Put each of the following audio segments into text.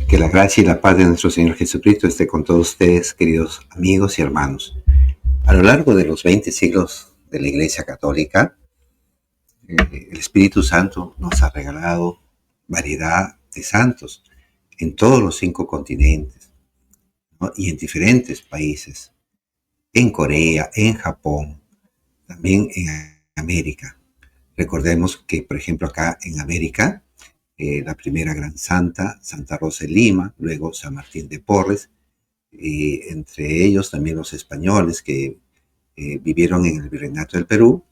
Que la gracia y la paz de nuestro Señor Jesucristo esté con todos ustedes, queridos amigos y hermanos. A lo largo de los 20 siglos de la Iglesia Católica, el Espíritu Santo nos ha regalado variedad de santos en todos los 5 continentes, ¿no? Y en diferentes países, en Corea, en Japón, también en América. Recordemos que, por ejemplo, acá en América, la primera gran santa, Santa Rosa de Lima, luego San Martín de Porres, y entre ellos también los españoles que vivieron en el Virreinato del Perú,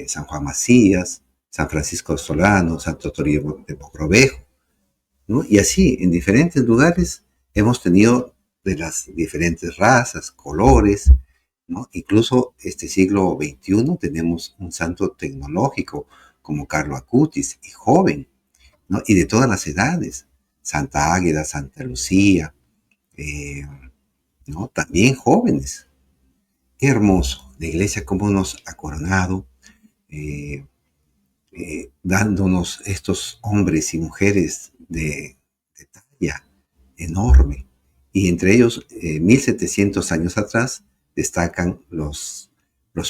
San Juan Macías, San Francisco Solano, Santo Toribio de Mogrovejo, ¿no? Y así, en diferentes lugares hemos tenido de las diferentes razas, colores, ¿no? Incluso este siglo XXI tenemos un santo tecnológico como Carlo Acutis, y joven, ¿no? Y de todas las edades, Santa Águeda, Santa Lucía, eh, ¿no? También jóvenes. Qué hermoso, la iglesia cómo nos ha coronado, eh, dándonos estos hombres y mujeres de talla enorme. Y entre ellos, 1700 años atrás, destacan los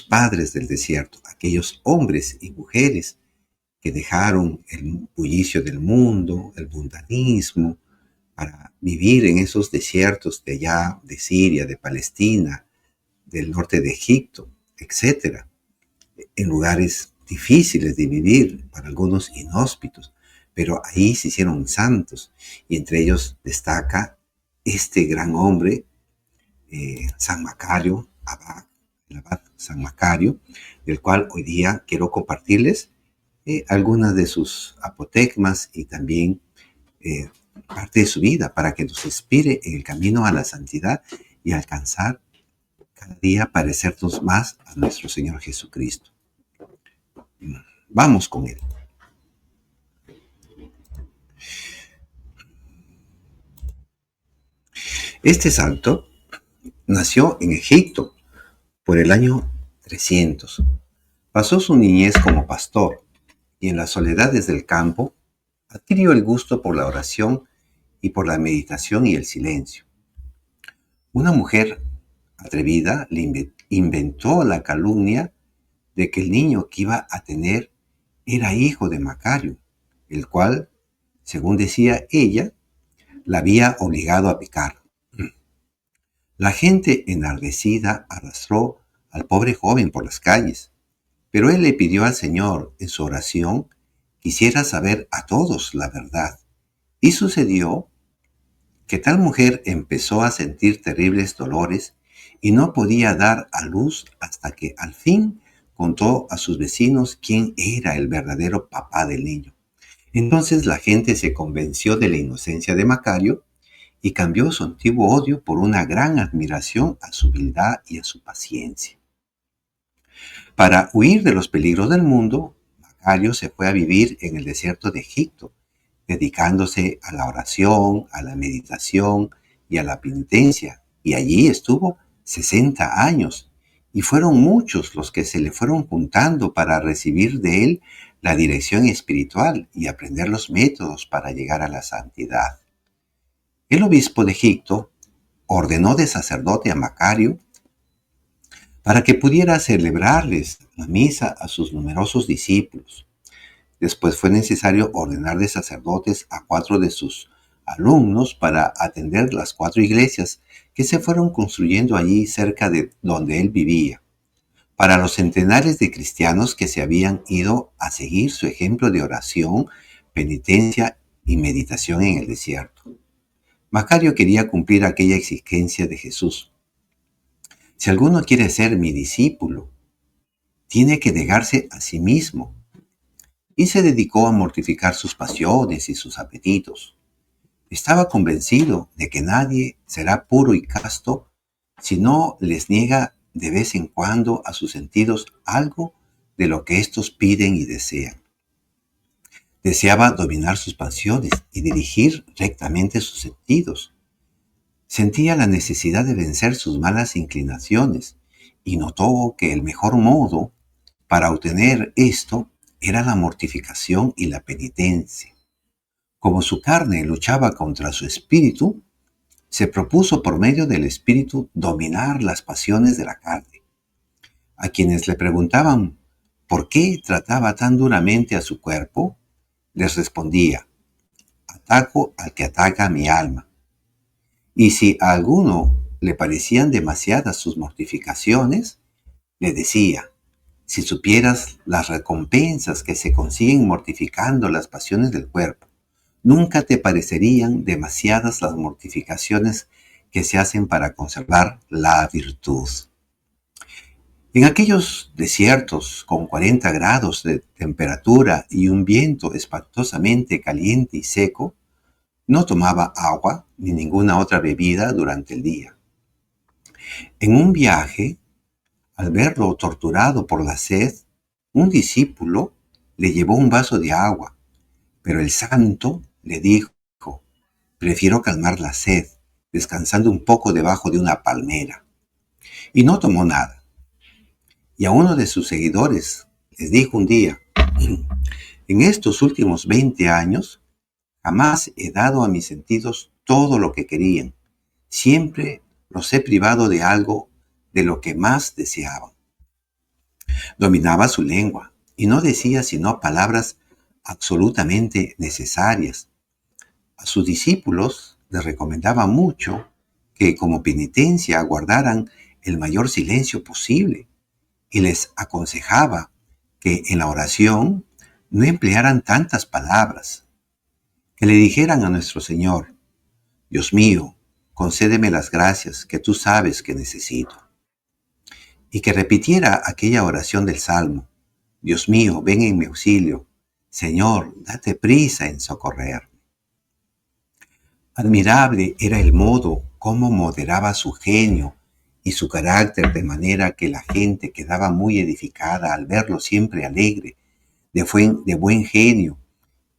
padres del desierto, aquellos hombres y mujeres que dejaron el bullicio del mundo, el mundanismo, para vivir en esos desiertos de allá, de Siria, de Palestina, del norte de Egipto, etcétera, en lugares difíciles de vivir, para algunos inhóspitos, pero ahí se hicieron santos, y entre ellos destaca este gran hombre, San Macario, el abad San Macario, del cual hoy día quiero compartirles algunas de sus apotegmas y también parte de su vida para que nos inspire en el camino a la santidad y alcanzar cada día parecernos más a nuestro Señor Jesucristo. Vamos con él. Este santo nació en Egipto por el año 300. Pasó su niñez como pastor y en las soledades del campo adquirió el gusto por la oración y por la meditación y el silencio. Una mujer atrevida le inventó la calumnia de que el niño que iba a tener era hijo de Macario, el cual, según decía ella, la había obligado a pecar. La gente enardecida arrastró al pobre joven por las calles, pero él le pidió al Señor en su oración que hiciera saber a todos la verdad. Y sucedió que tal mujer empezó a sentir terribles dolores y no podía dar a luz hasta que al fin contó a sus vecinos quién era el verdadero papá del niño. Entonces la gente se convenció de la inocencia de Macario y cambió su antiguo odio por una gran admiración a su humildad y a su paciencia. Para huir de los peligros del mundo, Macario se fue a vivir en el desierto de Egipto, dedicándose a la oración, a la meditación y a la penitencia, y allí estuvo 60 años, y fueron muchos los que se le fueron juntando para recibir de él la dirección espiritual y aprender los métodos para llegar a la santidad. El obispo de Egipto ordenó de sacerdote a Macario para que pudiera celebrarles la misa a sus numerosos discípulos. Después fue necesario ordenar de sacerdotes a 4 de sus alumnos para atender las 4 iglesias que se fueron construyendo allí cerca de donde él vivía, para los centenares de cristianos que se habían ido a seguir su ejemplo de oración, penitencia y meditación en el desierto. Macario quería cumplir aquella exigencia de Jesús. Si alguno quiere ser mi discípulo, tiene que negarse a sí mismo. Y se dedicó a mortificar sus pasiones y sus apetitos. Estaba convencido de que nadie será puro y casto si no les niega de vez en cuando a sus sentidos algo de lo que éstos piden y desean. Deseaba dominar sus pasiones y dirigir rectamente sus sentidos. Sentía la necesidad de vencer sus malas inclinaciones y notó que el mejor modo para obtener esto era la mortificación y la penitencia. Como su carne luchaba contra su espíritu, se propuso por medio del espíritu dominar las pasiones de la carne. A quienes le preguntaban por qué trataba tan duramente a su cuerpo, les respondía: ataco al que ataca mi alma. Y si a alguno le parecían demasiadas sus mortificaciones, le decía: si supieras las recompensas que se consiguen mortificando las pasiones del cuerpo, nunca te parecerían demasiadas las mortificaciones que se hacen para conservar la virtud. En aquellos desiertos con 40 grados de temperatura y un viento espantosamente caliente y seco, no tomaba agua ni ninguna otra bebida durante el día. En un viaje, al verlo torturado por la sed, un discípulo le llevó un vaso de agua, pero el santo le dijo: prefiero calmar la sed, descansando un poco debajo de una palmera. Y no tomó nada. Y a uno de sus seguidores les dijo un día: en estos últimos 20 años, jamás he dado a mis sentidos todo lo que querían. Siempre los he privado de algo de lo que más deseaban. Dominaba su lengua y no decía sino palabras absolutamente necesarias. A sus discípulos les recomendaba mucho que como penitencia guardaran el mayor silencio posible y les aconsejaba que en la oración no emplearan tantas palabras, que le dijeran a nuestro Señor: Dios mío, concédeme las gracias que tú sabes que necesito. Y que repitiera aquella oración del Salmo: Dios mío, ven en mi auxilio. Señor, date prisa en socorrer. Admirable era el modo cómo moderaba su genio y su carácter, de manera que la gente quedaba muy edificada al verlo siempre alegre, de buen genio,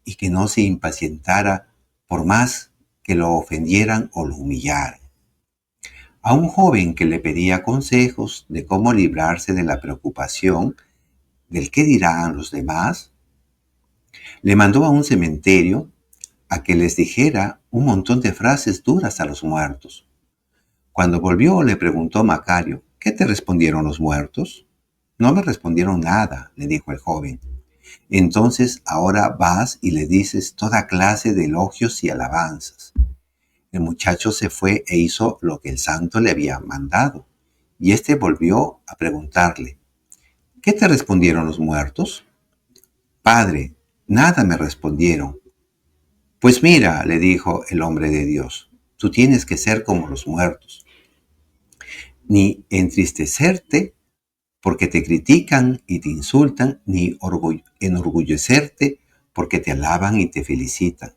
y que no se impacientara por más que lo ofendieran o lo humillaran. A un joven que le pedía consejos de cómo librarse de la preocupación del qué dirán los demás, le mandó a un cementerio a que les dijera un montón de frases duras a los muertos. Cuando volvió, le preguntó Macario: ¿qué te respondieron los muertos? No me respondieron nada, le dijo el joven. Entonces ahora vas y le dices toda clase de elogios y alabanzas. El muchacho se fue e hizo lo que el santo le había mandado, y éste volvió a preguntarle: ¿qué te respondieron los muertos? Padre, nada me respondieron. Pues mira, le dijo el hombre de Dios, tú tienes que ser como los muertos, ni entristecerte porque te critican y te insultan, ni enorgullecerte porque te alaban y te felicitan,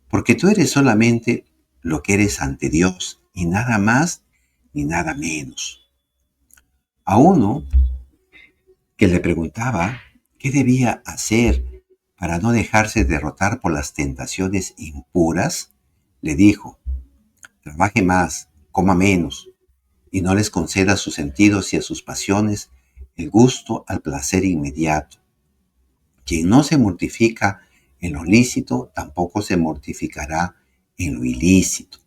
porque tú eres solamente lo que eres ante Dios, y nada más ni nada menos. A uno que le preguntaba qué debía hacer para no dejarse derrotar por las tentaciones impuras, le dijo: trabaje más, coma menos, y no les conceda a sus sentidos y a sus pasiones el gusto al placer inmediato. Quien no se mortifica en lo lícito, tampoco se mortificará en lo ilícito.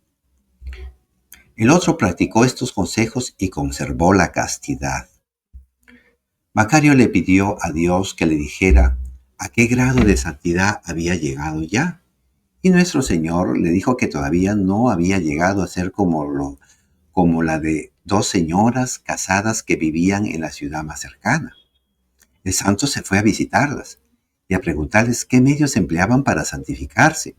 El otro practicó estos consejos y conservó la castidad. Macario le pidió a Dios que le dijera a qué grado de santidad había llegado ya, y nuestro Señor le dijo que todavía no había llegado a ser como la de dos señoras casadas que vivían en la ciudad más cercana. El santo se fue a visitarlas y a preguntarles qué medios empleaban para santificarse,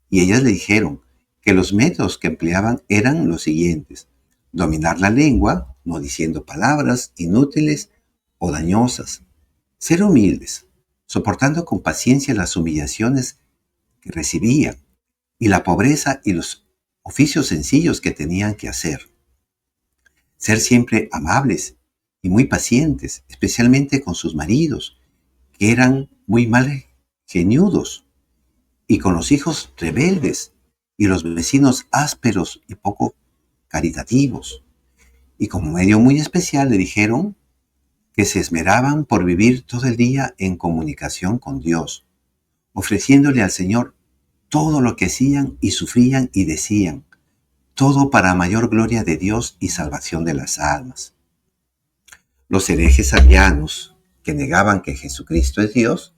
y ellas le dijeron que los métodos que empleaban eran los siguientes: dominar la lengua, no diciendo palabras inútiles o dañosas; ser humildes, soportando con paciencia las humillaciones que recibían, y la pobreza y los oficios sencillos que tenían que hacer; ser siempre amables y muy pacientes, especialmente con sus maridos, que eran muy mal geniudos, y con los hijos rebeldes, y los vecinos ásperos y poco caritativos. Y como medio muy especial le dijeron que se esmeraban por vivir todo el día en comunicación con Dios, ofreciéndole al Señor todo lo que hacían y sufrían y decían, todo para mayor gloria de Dios y salvación de las almas. Los herejes arianos, que negaban que Jesucristo es Dios,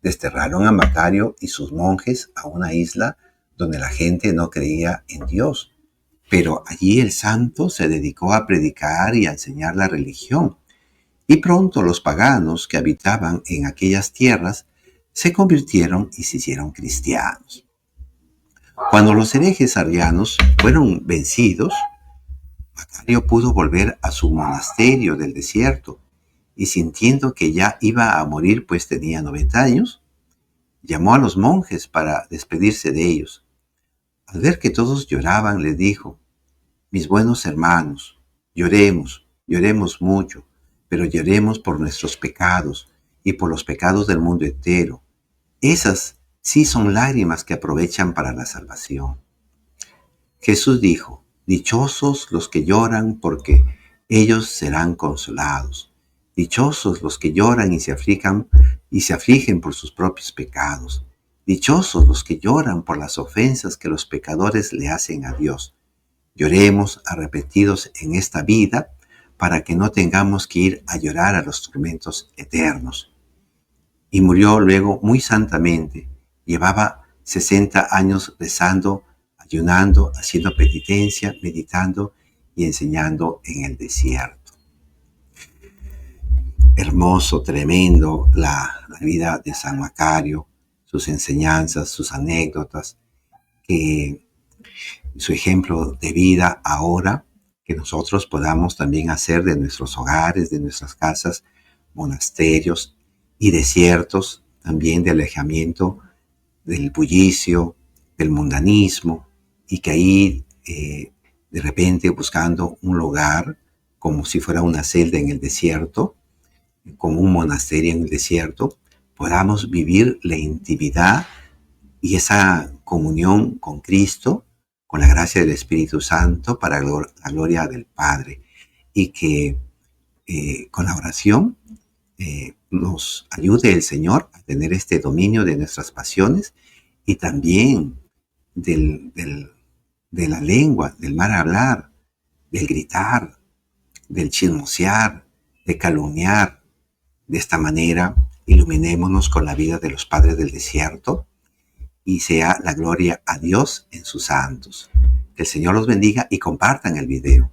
desterraron a Macario y sus monjes a una isla donde la gente no creía en Dios. Pero allí el santo se dedicó a predicar y a enseñar la religión. Y pronto los paganos que habitaban en aquellas tierras se convirtieron y se hicieron cristianos. Cuando los herejes arianos fueron vencidos, Macario pudo volver a su monasterio del desierto y sintiendo que ya iba a morir pues tenía 90 años, llamó a los monjes para despedirse de ellos. Al ver que todos lloraban, les dijo, mis buenos hermanos, lloremos, lloremos mucho, pero lloremos por nuestros pecados y por los pecados del mundo entero. Esas sí son lágrimas que aprovechan para la salvación. Jesús dijo, dichosos los que lloran porque ellos serán consolados. Dichosos los que lloran y se afligen por sus propios pecados. Dichosos los que lloran por las ofensas que los pecadores le hacen a Dios. Lloremos arrepentidos en esta vida para que no tengamos que ir a llorar a los tormentos eternos. Y murió luego muy santamente. Llevaba 60 años rezando, ayunando, haciendo penitencia, meditando y enseñando en el desierto. Hermoso, tremendo la vida de San Macario, sus enseñanzas, sus anécdotas, su ejemplo de vida ahora, que nosotros podamos también hacer de nuestros hogares, de nuestras casas, monasterios y desiertos, también de alejamiento del bullicio, del mundanismo, y que ahí de repente buscando un lugar como si fuera una celda en el desierto, como un monasterio en el desierto, podamos vivir la intimidad y esa comunión con Cristo, con la gracia del Espíritu Santo para la gloria del Padre, y que con la oración nos ayude el Señor a tener este dominio de nuestras pasiones y también de la lengua, del mal hablar, del gritar, del chismosear, de calumniar. De esta manera, iluminémonos con la vida de los padres del desierto y sea la gloria a Dios en sus santos. Que el Señor los bendiga y compartan el video.